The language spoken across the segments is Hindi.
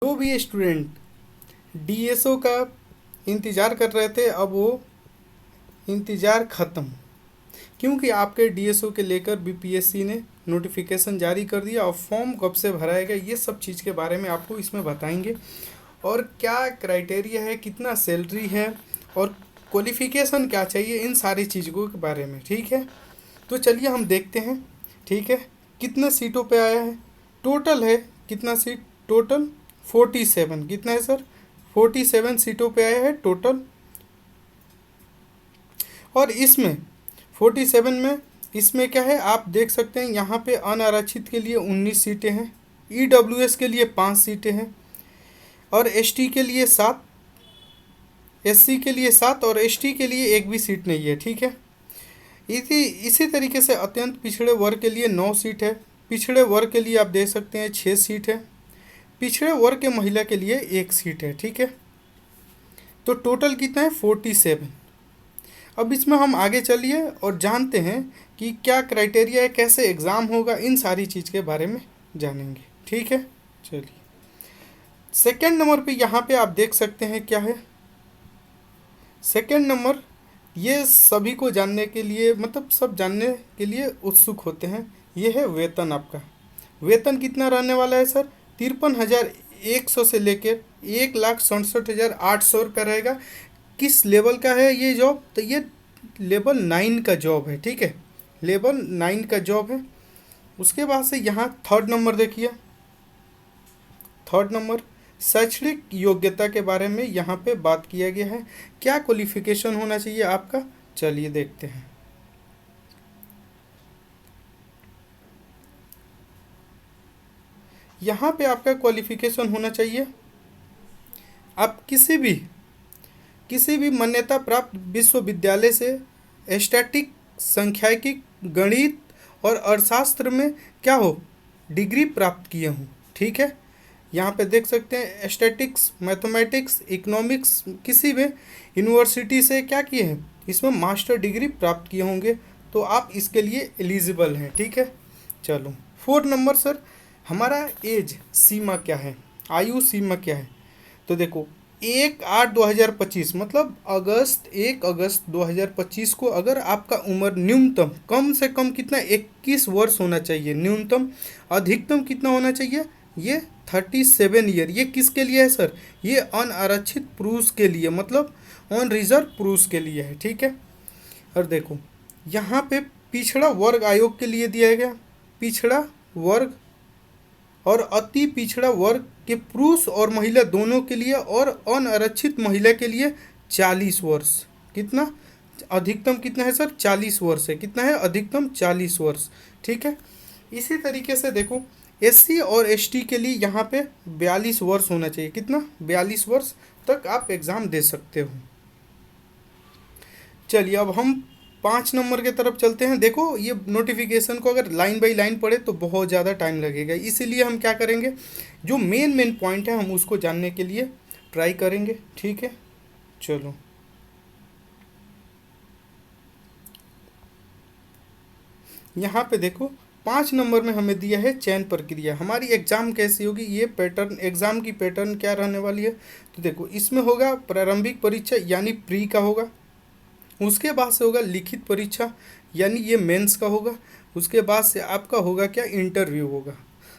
जो भी स्टूडेंट डीएसओ का इंतज़ार कर रहे थे, अब वो इंतज़ार ख़त्म, क्योंकि आपके डीएसओ के लेकर बीपीएससी ने नोटिफिकेशन जारी कर दिया और फॉर्म कब से भराएगा ये सब चीज़ के बारे में आपको इसमें बताएंगे। और क्या क्राइटेरिया है, कितना सैलरी है और क्वालिफ़िकेशन क्या चाहिए, इन सारी चीज़ों के बारे में। ठीक है, तो चलिए हम देखते हैं। ठीक है, कितना सीटों पे आया है, टोटल है कितना सीट, टोटल 47। कितना है सर, 47 सीटों पे आया है टोटल। और इसमें 47 में इसमें क्या है आप देख सकते हैं, यहाँ पे अनारक्षित के लिए 19 सीटें हैं, ईडब्ल्यूएस के लिए 5 सीटें हैं और एसटी के लिए 7, एससी के लिए 7 और एसटी के लिए एक भी सीट नहीं है। ठीक है, इसी इसी तरीके से अत्यंत पिछड़े वर्ग के लिए 9 सीट है, पिछड़े वर्ग के लिए आप देख सकते हैं 6 सीट है, पिछड़े वर्ग के महिला के लिए 1 सीट है। ठीक है, तो टोटल कितना है 47। अब इसमें हम आगे चलिए और जानते हैं कि क्या क्राइटेरिया है, कैसे एग्ज़ाम होगा, इन सारी चीज़ के बारे में जानेंगे। ठीक है, चलिए सेकेंड नंबर पे यहाँ पे आप देख सकते हैं क्या है सेकेंड नंबर। ये सभी को जानने के लिए, मतलब सब जानने के लिए उत्सुक होते हैं। ये है वेतन। आपका वेतन कितना रहने वाला है सर, 53,100 से लेकर 1,67,800 रुपये रहेगा। किस लेवल का है ये जॉब, तो ये लेवल 9 का जॉब है। ठीक है, लेवल 9 का जॉब है। उसके बाद से यहाँ थर्ड नंबर देखिए, थर्ड नंबर शैक्षणिक योग्यता के बारे में यहाँ पे बात किया गया है, क्या क्वालिफिकेशन होना चाहिए आपका, चलिए देखते हैं। यहाँ पे आपका क्वालिफिकेशन होना चाहिए, आप किसी भी मान्यता प्राप्त विश्वविद्यालय से स्टैटिक, सांख्यिकी, गणित और अर्थशास्त्र में क्या हो, डिग्री प्राप्त किए हूँ। ठीक है, यहाँ पे देख सकते हैं स्टैटिक्स, मैथमेटिक्स, इकोनॉमिक्स, किसी भी यूनिवर्सिटी से क्या किए हैं, इसमें मास्टर डिग्री प्राप्त किए होंगे, तो आप इसके लिए एलिजिबल हैं। ठीक है, चलो फोर्थ नंबर सर, हमारा एज सीमा क्या है, आयु सीमा क्या है, तो देखो 1/8/2025 मतलब अगस्त 2025 को अगर आपका उम्र न्यूनतम, कम से कम कितना 21 वर्ष होना चाहिए न्यूनतम, अधिकतम कितना होना चाहिए, ये 37 ईयर। ये किसके लिए है सर, ये अनारक्षित पुरुष के लिए, मतलब ऑन रिजर्व पुरुष के लिए है। ठीक है, और देखो यहाँ पे पिछड़ा वर्ग आयोग के लिए दिया गया, पिछड़ा वर्ग और अति पिछड़ा वर्ग के पुरुष और महिला दोनों के लिए, और अनारक्षित महिला के लिए 40 वर्ष। कितना, अधिकतम कितना है सर, 40 वर्ष है। कितना है, अधिकतम 40 वर्ष। ठीक है, इसी तरीके से देखो एससी और एसटी के लिए यहाँ पे 42 वर्ष होना चाहिए। कितना, 42 वर्ष तक आप एग्ज़ाम दे सकते हो। चलिए अब हम 5 नंबर के तरफ चलते हैं। देखो ये नोटिफिकेशन को अगर लाइन बाय लाइन पढ़े तो बहुत ज़्यादा टाइम लगेगा, इसीलिए हम क्या करेंगे, जो मेन पॉइंट है हम उसको जानने के लिए ट्राई करेंगे। ठीक है, चलो यहाँ पे देखो 5 नंबर में हमें दिया है चयन प्रक्रिया, हमारी एग्ज़ाम कैसी होगी, ये पैटर्न, एग्ज़ाम की पैटर्न क्या रहने वाली है। तो देखो इसमें होगा प्रारंभिक परीक्षा यानी प्री का होगा, उसके बाद से होगा लिखित परीक्षा यानी ये मेंस का होगा, उसके बाद से आपका होगा क्या, इंटरव्यू होगा,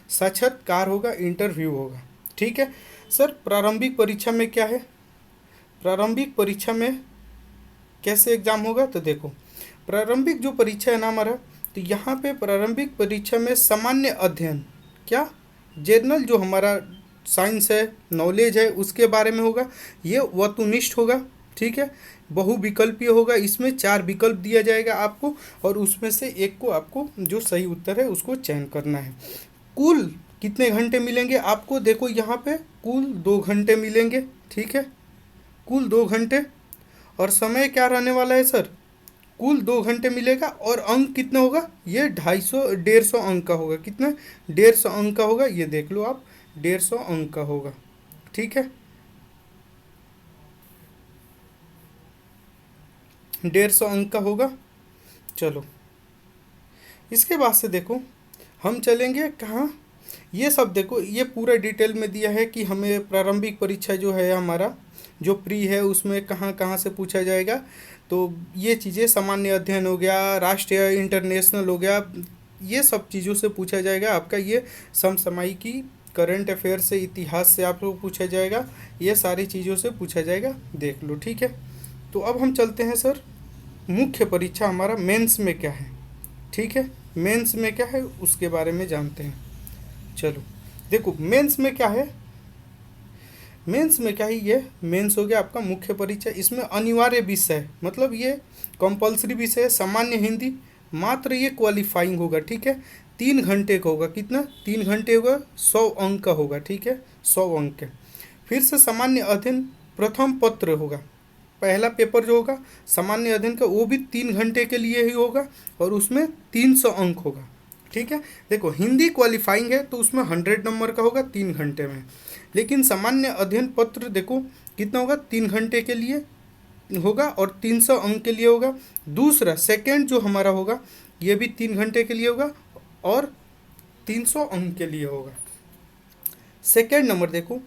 साक्षात्कार होगा, इंटरव्यू होगा। ठीक है सर, प्रारंभिक परीक्षा में क्या है, प्रारंभिक परीक्षा में कैसे एग्ज़ाम होगा, तो देखो प्रारंभिक जो परीक्षा है ना हमारा, तो यहाँ पे प्रारंभिक परीक्षा में सामान्य अध्ययन, क्या, जनरल जो हमारा साइंस है, नॉलेज है, उसके बारे में होगा, ये वस्तुनिष्ठ होगा। ठीक है, बहुविकल्पीय होगा, इसमें 4 विकल्प दिया जाएगा आपको और उसमें से एक को आपको जो सही उत्तर है उसको चयन करना है। कुल कितने घंटे मिलेंगे आपको, देखो यहाँ पे कुल 2 घंटे मिलेंगे। ठीक है, कुल 2 घंटे, और समय क्या रहने वाला है सर, कुल 2 घंटे मिलेगा, और अंक कितना होगा, ये 150 अंक का होगा। कितना, 150 अंक का होगा, ये देख लो आप, 150 अंक का होगा। ठीक है, 150 अंक का होगा। चलो इसके बाद से देखो हम चलेंगे कहाँ, ये सब देखो, ये पूरा डिटेल में दिया है कि हमें प्रारंभिक परीक्षा जो है हमारा जो प्री है उसमें कहाँ कहाँ से पूछा जाएगा। तो ये चीज़ें सामान्य अध्ययन हो गया, राष्ट्रीय इंटरनेशनल हो गया, ये सब चीज़ों से पूछा जाएगा। आपका ये समसामयिकी, करंट अफेयर से, इतिहास से आप लोग पूछा जाएगा, ये सारी चीज़ों से पूछा जाएगा, देख लो, ठीक है। तो अब हम चलते हैं सर, मुख्य परीक्षा हमारा मेंस में क्या है, ठीक है। मेंस में क्या है उसके बारे में जानते हैं। चलो देखो, मेंस में क्या है, मेंस में क्या है, ये मेंस हो गया आपका मुख्य परीक्षा। इसमें अनिवार्य विषय, मतलब ये कंपलसरी विषय है, सामान्य हिंदी, मात्र ये क्वालिफाइंग होगा, ठीक है। 3 घंटे का होगा, कितना, 3 घंटे होगा, 100 अंक का होगा, ठीक है, 100 अंक के। फिर से सामान्य अध्ययन प्रथम पत्र होगा, पहला पेपर जो होगा सामान्य अध्ययन का, वो भी 3 घंटे के लिए ही होगा और उसमें 300 अंक होगा, ठीक है। देखो हिंदी क्वालिफाइंग है तो उसमें 100 नंबर का होगा 3 घंटे में, लेकिन सामान्य अध्ययन पत्र देखो कितना होगा, 3 घंटे के लिए होगा और 300 अंक के लिए होगा। दूसरा सेकंड जो हमारा होगा ये भी 3 घंटे के लिए होगा और 300 अंक के लिए होगा। सेकंड नंबर देखो,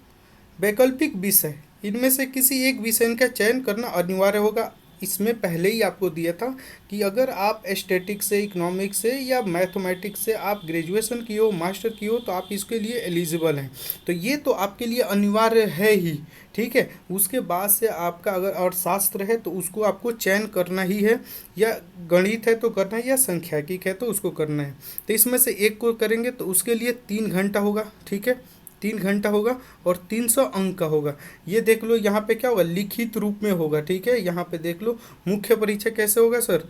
वैकल्पिक विषय, इनमें से किसी एक विषय का चयन करना अनिवार्य होगा। इसमें पहले ही आपको दिया था कि अगर आप स्टैटिक्स से, इकोनॉमिक्स से या मैथमेटिक्स से आप ग्रेजुएशन किए हो, मास्टर किए हो, तो आप इसके लिए एलिजिबल हैं। तो ये तो आपके लिए अनिवार्य है ही, ठीक है। उसके बाद से आपका अगर अर्थशास्त्र है तो उसको आपको चयन करना ही है, या गणित है तो करना है, या संख्याकिक है तो उसको करना है। तो इसमें से एक को करेंगे तो उसके लिए 3 घंटा होगा, ठीक है, 3 घंटा होगा और 300 अंक का होगा। ये देख लो यहाँ पे क्या होगा, लिखित रूप में होगा, ठीक है। यहाँ पे देख लो मुख्य परीक्षा कैसे होगा सर,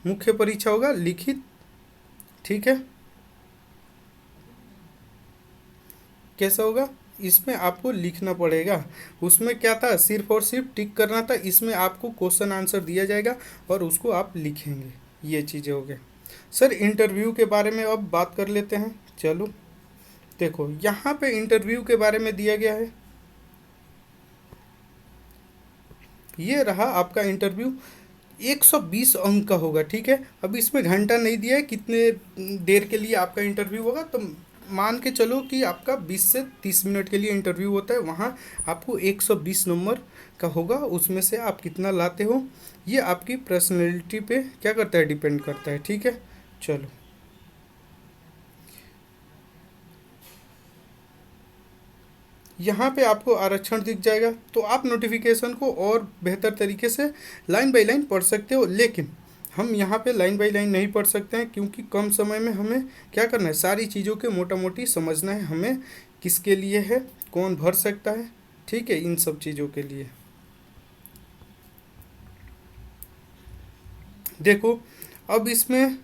मुख्य परीक्षा होगा लिखित, ठीक है। कैसा होगा, इसमें आपको लिखना पड़ेगा। उसमें क्या था, सिर्फ और सिर्फ टिक करना था, इसमें आपको क्वेश्चन आंसर दिया जाएगा और उसको आप लिखेंगे। ये चीज़ें हो गए सर। इंटरव्यू के बारे में अब बात कर लेते हैं। चलो देखो यहाँ पे इंटरव्यू के बारे में दिया गया है, ये रहा आपका इंटरव्यू, 120 अंक का होगा, ठीक है। अब इसमें घंटा नहीं दिया है कितने देर के लिए आपका इंटरव्यू होगा, तो मान के चलो कि आपका 20 से 30 मिनट के लिए इंटरव्यू होता है। वहाँ आपको 120 नंबर का होगा, उसमें से आप कितना लाते हो ये आपकी पर्सनैलिटी पे क्या करता है, डिपेंड करता है, ठीक है। चलो यहाँ पे आपको आरक्षण दिख जाएगा, तो आप नोटिफिकेशन को और बेहतर तरीके से लाइन बाय लाइन पढ़ सकते हो। लेकिन हम यहाँ पे लाइन बाय लाइन नहीं पढ़ सकते हैं, क्योंकि कम समय में हमें क्या करना है, सारी चीज़ों के मोटा मोटी समझना है हमें, किसके लिए है, कौन भर सकता है, ठीक है, इन सब चीज़ों के लिए। देखो अब इसमें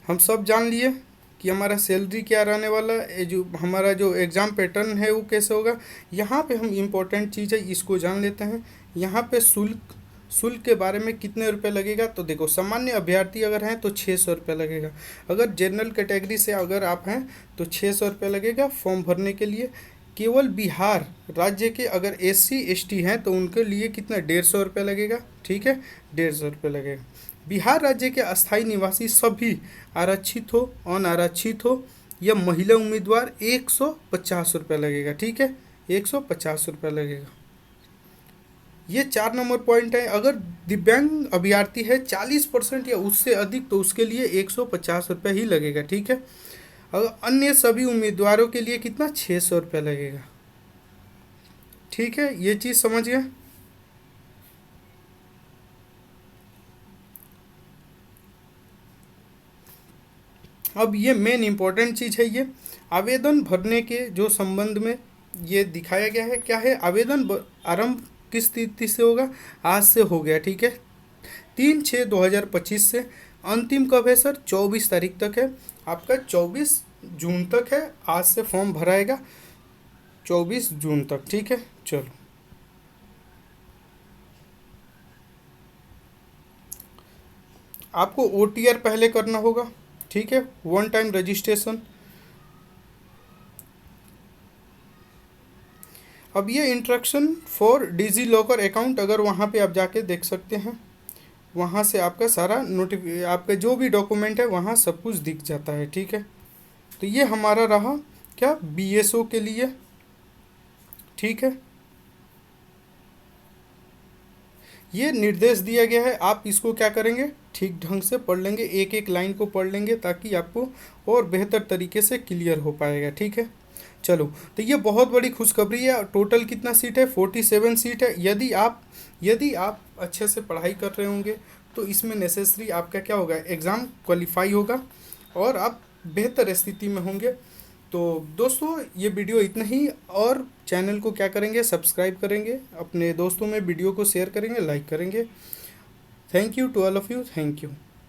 हम सब जान लिए कि हमारा सैलरी क्या रहने वाला है, जो हमारा जो एग्ज़ाम पैटर्न है वो कैसे होगा। यहाँ पे हम इम्पोर्टेंट चीज़ है इसको जान लेते हैं। यहाँ पे शुल्क, शुल्क के बारे में कितने रुपए लगेगा, तो देखो सामान्य अभ्यर्थी अगर हैं तो 600 रुपये लगेगा। अगर जनरल कैटेगरी से अगर आप हैं तो 600 रुपये लगेगा फॉर्म भरने के लिए। केवल बिहार राज्य के अगर SC ST हैं तो उनके लिए कितना, 150 रुपये लगेगा, ठीक है, 150 रुपये लगेगा। बिहार राज्य के अस्थायी निवासी सभी आरक्षित हो, अनारक्षित हो या महिला उम्मीदवार 150 रुपये लगेगा, ठीक है, 150 रुपये लगेगा। ये 4 नंबर पॉइंट है। अगर दिव्यांग अभ्यर्थी है 40% या उससे अधिक तो उसके लिए 150 रुपये ही लगेगा, ठीक है। अगर अन्य सभी उम्मीदवारों के लिए कितना, 600 रुपये लगेगा, ठीक है। ये चीज़ समझ गए। अब ये मेन इम्पोर्टेंट चीज़ है, ये आवेदन भरने के जो संबंध में ये दिखाया गया है। क्या है, आवेदन आरंभ किस तिथि से होगा, आज से हो गया, ठीक है, 3/6/2025 से। अंतिम कब है सर, 24 तारीख तक है आपका, 24 जून तक है। आज से फॉर्म भराएगा 24 जून तक, ठीक है। चलो आपको OTR पहले करना होगा, ठीक है, 1 टाइम रजिस्ट्रेशन। अब ये instruction for DigiLocker account, अगर वहाँ पे आप जाके देख सकते हैं, वहाँ से आपका सारा आपका जो भी डॉक्यूमेंट है वहाँ सब कुछ दिख जाता है, ठीक है। तो ये हमारा रहा क्या, बीएसओ के लिए। ठीक है, ये निर्देश दिया गया है, आप इसको क्या करेंगे, ठीक ढंग से पढ़ लेंगे, एक एक लाइन को पढ़ लेंगे ताकि आपको और बेहतर तरीके से क्लियर हो पाएगा। ठीक है, चलो, तो ये बहुत बड़ी खुशखबरी है। टोटल कितना सीट है, 47 सीट है। यदि आप अच्छे से पढ़ाई कर रहे होंगे तो इसमें नेसेसरी आपका क्या होगा, एग्ज़ाम क्वालिफाई होगा और आप बेहतर स्थिति में होंगे। तो दोस्तों, ये वीडियो इतना ही, और चैनल को क्या करेंगे, सब्सक्राइब करेंगे, अपने दोस्तों में वीडियो को शेयर करेंगे, लाइक करेंगे। Thank you to all of you, thank you.